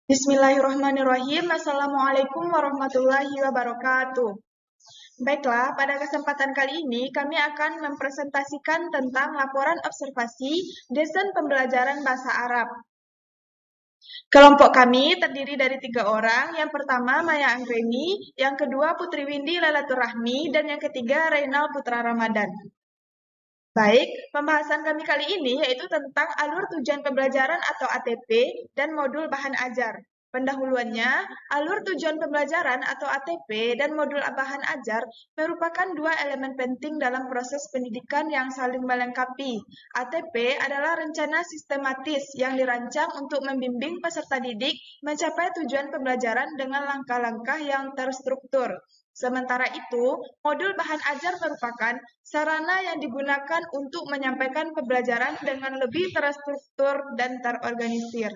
Bismillahirrahmanirrahim. Assalamualaikum warahmatullahi wabarakatuh. Baiklah, pada kesempatan kali ini kami akan mempresentasikan tentang laporan observasi desain pembelajaran bahasa Arab. Kelompok kami terdiri dari 3 orang. Yang pertama Maya Anggreni, yang kedua Putri Windy Lailatul Rahmi, dan yang ketiga Reynal Putra Ramadan. Baik, pembahasan kami kali ini yaitu tentang alur tujuan pembelajaran atau ATP dan modul bahan ajar. Pendahuluannya, alur tujuan pembelajaran atau ATP dan modul bahan ajar merupakan dua elemen penting dalam proses pendidikan yang saling melengkapi. ATP adalah rencana sistematis yang dirancang untuk membimbing peserta didik mencapai tujuan pembelajaran dengan langkah-langkah yang terstruktur. Sementara itu, modul bahan ajar merupakan sarana yang digunakan untuk menyampaikan pembelajaran dengan lebih terstruktur dan terorganisir.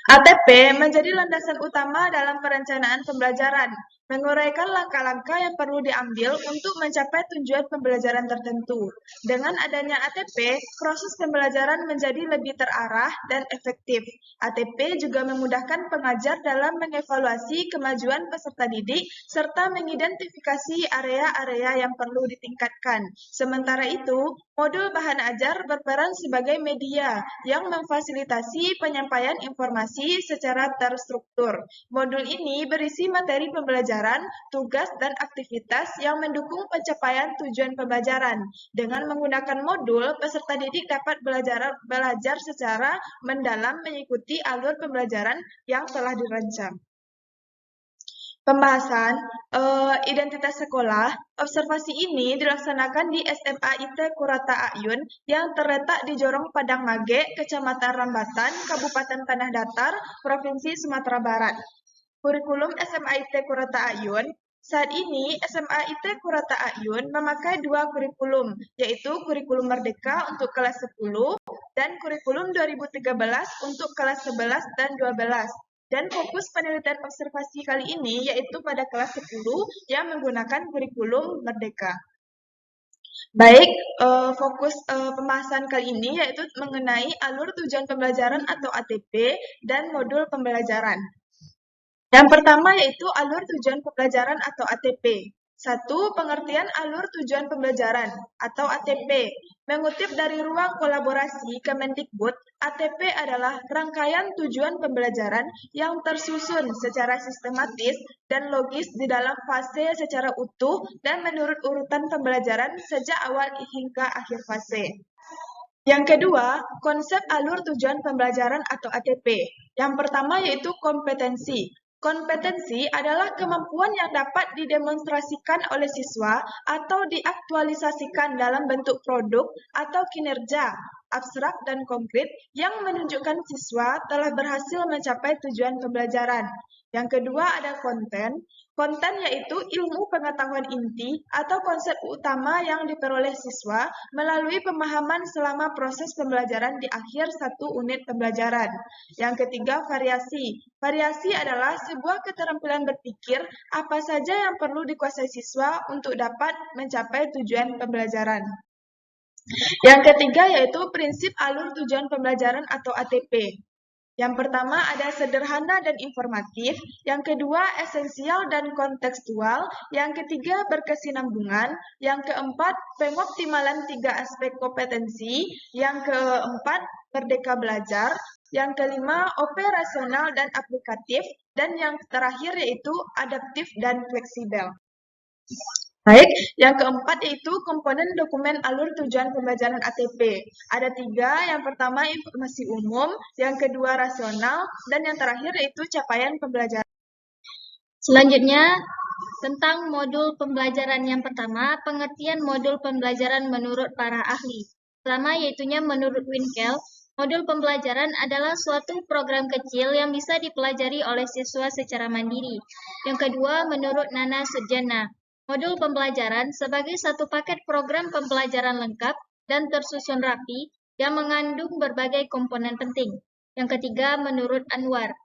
ATP menjadi landasan utama dalam perencanaan pembelajaran, menguraikan langkah-langkah yang perlu diambil untuk mencapai tujuan pembelajaran tertentu. Dengan adanya ATP, proses pembelajaran menjadi lebih terarah dan efektif. ATP juga memudahkan pengajar dalam mengevaluasi kemajuan peserta didik serta mengidentifikasi area-area yang perlu ditingkatkan. Sementara itu, modul bahan ajar berperan sebagai media yang memfasilitasi penyampaian informasi secara terstruktur. Modul ini berisi materi pembelajaran, tugas, dan aktivitas yang mendukung pencapaian tujuan pembelajaran. Dengan menggunakan modul, peserta didik dapat belajar secara mendalam mengikuti alur pembelajaran yang telah dirancang. Pembahasan identitas sekolah. Observasi ini dilaksanakan di SMA IT Kurata Ayun yang terletak di Jorong Padang Mage, Kecamatan Rambatan, Kabupaten Tanah Datar, Provinsi Sumatera Barat. Kurikulum SMA IT Kurata Ayun. Saat ini, SMA IT Kurata Ayun memakai dua kurikulum, yaitu kurikulum Merdeka untuk kelas 10 dan kurikulum 2013 untuk kelas 11 dan 12. Dan fokus penelitian observasi kali ini yaitu pada kelas 10 yang menggunakan kurikulum Merdeka. Baik, fokus pembahasan kali ini yaitu mengenai alur tujuan pembelajaran atau ATP dan modul pembelajaran. Yang pertama yaitu alur tujuan pembelajaran atau ATP. 1. Pengertian alur tujuan pembelajaran atau ATP. Mengutip dari Ruang Kolaborasi Kemendikbud, ATP adalah rangkaian tujuan pembelajaran yang tersusun secara sistematis dan logis di dalam fase secara utuh dan menurut urutan pembelajaran sejak awal hingga akhir fase. Yang kedua, konsep alur tujuan pembelajaran atau ATP. Yang pertama yaitu kompetensi. Kompetensi adalah kemampuan yang dapat didemonstrasikan oleh siswa atau diaktualisasikan dalam bentuk produk atau kinerja abstrak dan konkret yang menunjukkan siswa telah berhasil mencapai tujuan pembelajaran. Yang kedua ada konten. Konten yaitu ilmu pengetahuan inti atau konsep utama yang diperoleh siswa melalui pemahaman selama proses pembelajaran di akhir satu unit pembelajaran. Yang ketiga, variasi. Variasi adalah sebuah keterampilan berpikir apa saja yang perlu dikuasai siswa untuk dapat mencapai tujuan pembelajaran. Yang ketiga yaitu prinsip alur tujuan pembelajaran atau ATP. Yang pertama ada sederhana dan informatif, yang kedua esensial dan kontekstual, yang ketiga berkesinambungan, yang keempat pengoptimalan 3 aspek kompetensi, yang keempat merdeka belajar, yang kelima operasional dan aplikatif, dan yang terakhir yaitu adaptif dan fleksibel. Baik, yang keempat yaitu komponen dokumen alur tujuan pembelajaran ATP. Ada 3, yang pertama informasi umum, yang kedua rasional, dan yang terakhir yaitu capaian pembelajaran. Selanjutnya, tentang modul pembelajaran yang pertama, pengertian modul pembelajaran menurut para ahli. Pertama, yaitunya menurut Winkel, modul pembelajaran adalah suatu program kecil yang bisa dipelajari oleh siswa secara mandiri. Yang kedua, menurut Nana Sujana, modul pembelajaran sebagai satu paket program pembelajaran lengkap dan tersusun rapi yang mengandung berbagai komponen penting. Yang ketiga, menurut Anwar,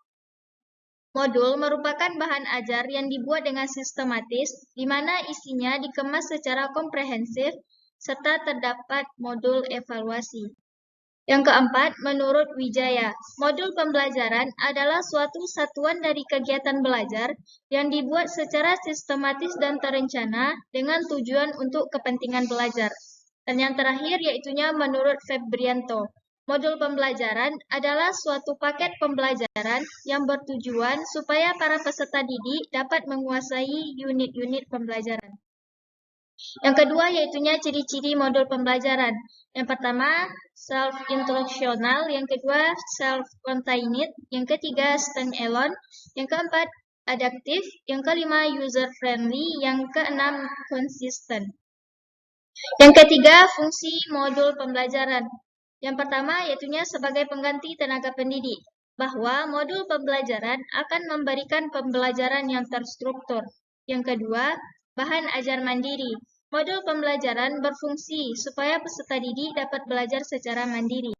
modul merupakan bahan ajar yang dibuat dengan sistematis, di mana isinya dikemas secara komprehensif, serta terdapat modul evaluasi. Yang keempat, menurut Wijaya, modul pembelajaran adalah suatu satuan dari kegiatan belajar yang dibuat secara sistematis dan terencana dengan tujuan untuk kepentingan belajar. Dan yang terakhir yaitunya menurut Febrianto, modul pembelajaran adalah suatu paket pembelajaran yang bertujuan supaya para peserta didik dapat menguasai unit-unit pembelajaran. Yang kedua yaitunya ciri-ciri modul pembelajaran. Yang pertama, self-instructional. Yang kedua, self-contained. Yang ketiga, stand-alone. Yang keempat, adaptive. Yang kelima, user-friendly. Yang keenam, consistent. Yang ketiga, fungsi modul pembelajaran. Yang pertama, yaitunya sebagai pengganti tenaga pendidik. Bahwa modul pembelajaran akan memberikan pembelajaran yang terstruktur. Yang kedua, bahan ajar mandiri. Modul pembelajaran berfungsi supaya peserta didik dapat belajar secara mandiri.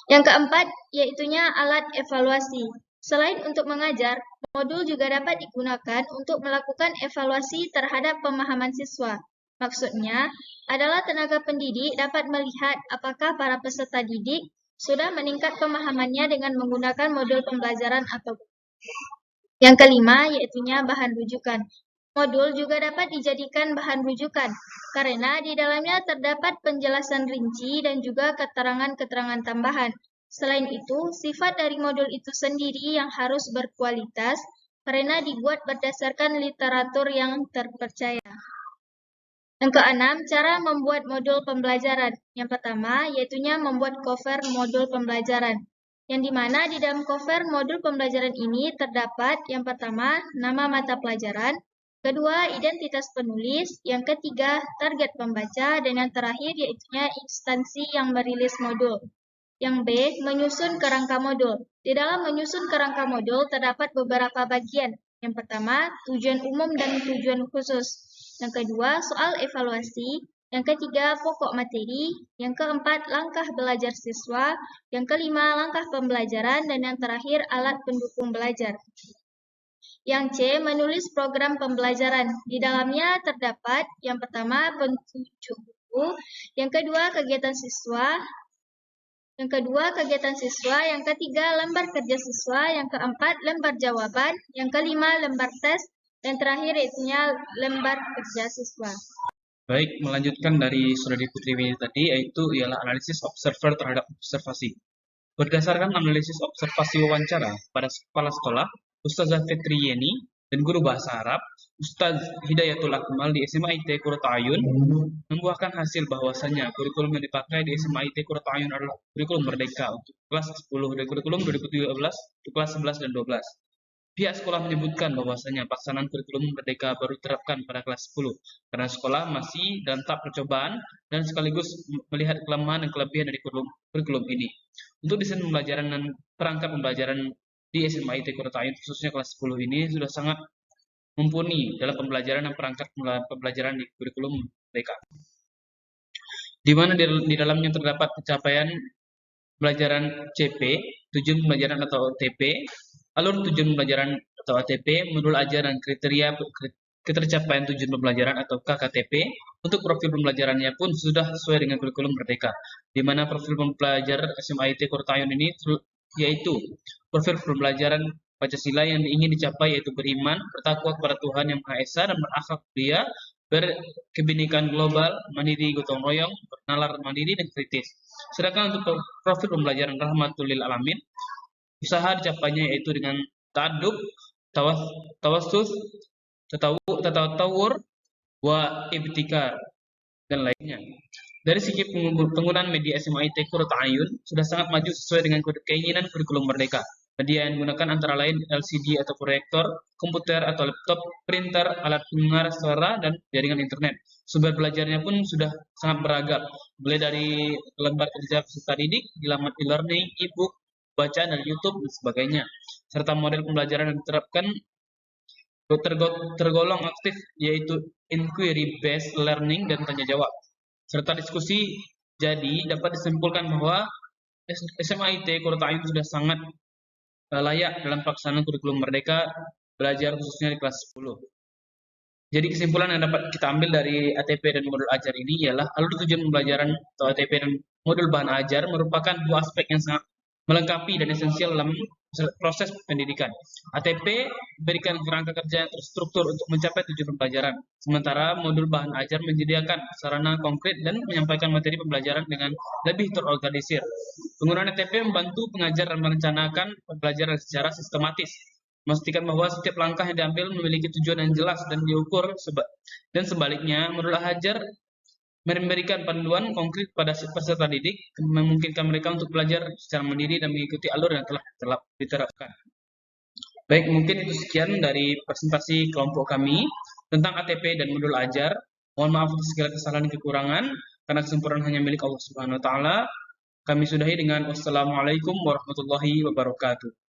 Yang keempat, yaitunya alat evaluasi. Selain untuk mengajar, modul juga dapat digunakan untuk melakukan evaluasi terhadap pemahaman siswa. Maksudnya adalah tenaga pendidik dapat melihat apakah para peserta didik sudah meningkat pemahamannya dengan menggunakan modul pembelajaran atau bukan. Yang kelima, yaitunya bahan rujukan. Modul juga dapat dijadikan bahan rujukan, karena di dalamnya terdapat penjelasan rinci dan juga keterangan-keterangan tambahan. Selain itu, sifat dari modul itu sendiri yang harus berkualitas, karena dibuat berdasarkan literatur yang terpercaya. Yang keenam, cara membuat modul pembelajaran. Yang pertama, yaitunya membuat cover modul pembelajaran. Yang dimana di dalam cover modul pembelajaran ini terdapat yang pertama, nama mata pelajaran, kedua, identitas penulis, yang ketiga, target pembaca, dan yang terakhir yaitunya instansi yang merilis modul. Yang B, menyusun kerangka modul. Di dalam menyusun kerangka modul terdapat beberapa bagian. Yang pertama, tujuan umum dan tujuan khusus. Yang kedua, soal evaluasi. Yang ketiga, pokok materi. Yang keempat, langkah belajar siswa. Yang kelima, langkah pembelajaran. Dan yang terakhir, alat pendukung belajar. Yang C, menulis program pembelajaran. Di dalamnya terdapat yang pertama, petunjuk buku. Yang kedua, kegiatan siswa. Yang kedua, kegiatan siswa. Yang ketiga, lembar kerja siswa. Yang keempat, lembar jawaban. Yang kelima, lembar tes. Dan terakhir, yaitunya lembar kerja siswa. Baik, melanjutkan dari Saudari Putri Winnie tadi, yaitu ialah analisis observer terhadap observasi. Berdasarkan analisis observasi wawancara pada kepala sekolah, Ustazah Fitri Yeni, dan guru bahasa Arab, Ustaz Hidayatul Akmal di SMA IT Qurrata Ayun, membuahkan hasil bahwasannya kurikulum yang dipakai di SMA IT Qurrata Ayun adalah kurikulum merdeka untuk kelas 10 dari kurikulum 2017 untuk kelas 11 dan 12. Pihak sekolah menyebutkan bahwasanya pelaksanaan kurikulum merdeka baru diterapkan pada kelas 10 karena sekolah masih dalam tahap percobaan dan sekaligus melihat kelemahan dan kelebihan dari kurikulum ini. Untuk desain pembelajaran dan perangkat pembelajaran di SMA IT Qurrata Ayun khususnya kelas 10 ini sudah sangat mumpuni dalam pembelajaran dan perangkat pembelajaran di kurikulum mereka. Di mana di dalamnya terdapat pencapaian pembelajaran CP, tujuan pembelajaran atau OTP, alur tujuan pembelajaran atau ATP, modul ajar dan kriteria ketercapaian tujuan pembelajaran atau KKTP. Untuk profil pembelajarannya pun sudah sesuai dengan kurikulum merdeka, di mana profil pembelajar SMA IT Qurrata Ayun ini yaitu profil pembelajaran Pancasila yang ingin dicapai yaitu beriman, bertakwa kepada Tuhan Yang Maha Esa dan berakhlak mulia, berkebinekaan global, mandiri gotong royong, bernalar mandiri dan kritis. Sedangkan untuk profil pembelajaran rahmatul lil alamin, usaha dicapainya yaitu dengan ta'addub, tawassus, tatawur, wa ibtikar, dan lainnya. Dari segi penggunaan media SMA IT Qurrata Ayun sudah sangat maju sesuai dengan keinginan kurikulum merdeka. Media yang digunakan antara lain LCD atau proyektor, komputer atau laptop, printer, alat pendengar suara, dan jaringan internet. Sumber belajarnya pun sudah sangat beragam, mulai dari lembar kerja peserta didik, di laman e-learning, e-book, bacaan dan YouTube, dan sebagainya. Serta model pembelajaran yang diterapkan tergolong aktif, yaitu inquiry-based learning dan tanya jawab, serta diskusi. Jadi, dapat disimpulkan bahwa SMA IT Qurrata Ayun sudah sangat layak dalam pelaksanaan kurikulum merdeka belajar khususnya di kelas 10. Jadi kesimpulan yang dapat kita ambil dari ATP dan modul ajar ini ialah alur tujuan pembelajaran atau ATP dan modul bahan ajar merupakan dua aspek yang sangat melengkapi dan esensial dalam proses pendidikan. ATP memberikan kerangka kerja yang terstruktur untuk mencapai tujuan pembelajaran, sementara modul bahan ajar menyediakan sarana konkret dan menyampaikan materi pembelajaran dengan lebih terorganisir. Penggunaan ATP membantu pengajar merencanakan pembelajaran secara sistematis, memastikan bahwa setiap langkah yang diambil memiliki tujuan yang jelas dan diukur, dan sebaliknya, modul ajar memberikan panduan konkret pada peserta didik, memungkinkan mereka untuk belajar secara mandiri dan mengikuti alur yang telah diterapkan. Baik, mungkin itu sekian dari presentasi kelompok kami tentang ATP dan modul ajar. Mohon maaf atas segala kesalahan dan kekurangan, karena kesempurnaan hanya milik Allah Subhanahu wa Ta'ala. Kami sudahi dengan wassalamualaikum warahmatullahi wabarakatuh.